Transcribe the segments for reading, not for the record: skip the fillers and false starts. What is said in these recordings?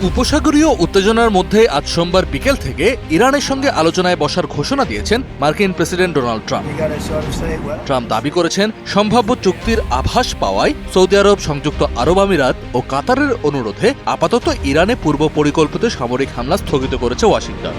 উপসাগরীয় উত্তেজনার মধ্যে আজ সোমবার বিকেল থেকে ইরানের সঙ্গে আলোচনায় বসার ঘোষণা দিয়েছেন মার্কিন প্রেসিডেন্ট ডোনাল্ড ট্রাম্প। ট্রাম্প দাবি করেছেন, সম্ভাব্য চুক্তির আভাস পাওয়ায় সৌদি আরব, সংযুক্ত আরব আমিরাত ও কাতারের অনুরোধে আপাতত ইরানে পূর্ব পরিকল্পিত সামরিক হামলা স্থগিত করেছে ওয়াশিংটন।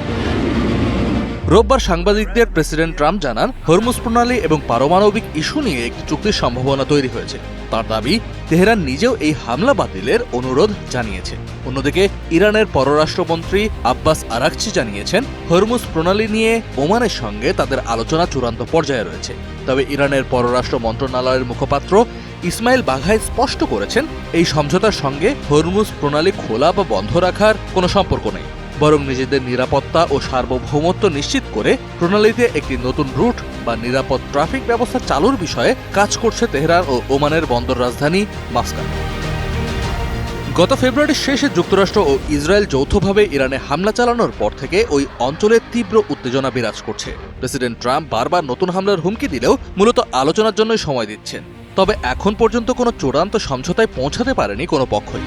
রোববার সাংবাদিকদের প্রেসিডেন্ট ট্রাম্প জানান, হরমুজ প্রণালী এবং পারমাণবিক ইস্যু নিয়ে একটি চুক্তির সম্ভাবনা তৈরি হয়েছে। তার দাবি, তেহরান নিজেও এই হামলা বাতিলের অনুরোধ জানিয়েছে। অন্যদিকে ইরানের পররাষ্ট্রমন্ত্রী আব্বাস আরাকচি জানিয়েছেন, হরমুজ প্রণালী নিয়ে ওমানের সঙ্গে তাদের আলোচনা চূড়ান্ত পর্যায়ে রয়েছে। তবে ইরানের পররাষ্ট্র মন্ত্রণালয়ের মুখপাত্র ইসমাইল বাঘাই স্পষ্ট করেছেন, এই সমঝোতার সঙ্গে হরমুজ প্রণালী খোলা বা বন্ধ রাখার কোনো সম্পর্ক নেই, বরং নিজেদের নিরাপত্তা ও সার্বভৌমত্ব নিশ্চিত করে প্রণালীতে একটি নতুন রুট বা নিরাপদ ট্রাফিক ব্যবস্থা চালুর বিষয়ে কাজ করছে তেহরান ও ওমানের বন্দর রাজধানী মাস্কাট। গত ফেব্রুয়ারির শেষে যুক্তরাষ্ট্র ও ইসরায়েল যৌথভাবে ইরানে হামলা চালানোর পর থেকে ওই অঞ্চলে তীব্র উত্তেজনা বিরাজ করছে। প্রেসিডেন্ট ট্রাম্প বারবার নতুন হামলার হুমকি দিলেও মূলত আলোচনার জন্যই সময় দিচ্ছেন। তবে এখন পর্যন্ত কোনো চূড়ান্ত সমঝোতায় পৌঁছাতে পারেনি কোনো পক্ষই।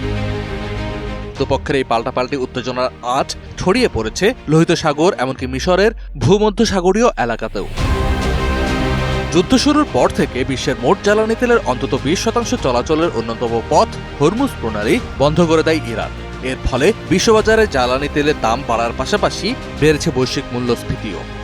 দুপক্ষের এই পাল্টাপাল্টি উত্তেজনার আঁচ ছড়িয়ে পড়েছে লোহিত সাগর, এমনকি মিশরের ভূমধ্যসাগরীয় এলাকাতেও। যুদ্ধ শুরুর পর থেকে বিশ্বের মোট জ্বালানি তেলের অন্তত 20% চলাচলের অন্যতম পথ হরমুজ প্রণালী বন্ধ করে দেয় ইরান। এর ফলে বিশ্ববাজারে জ্বালানি তেলের দাম বাড়ার পাশাপাশি বেড়েছে বৈশ্বিক মূল্যস্ফীতিও।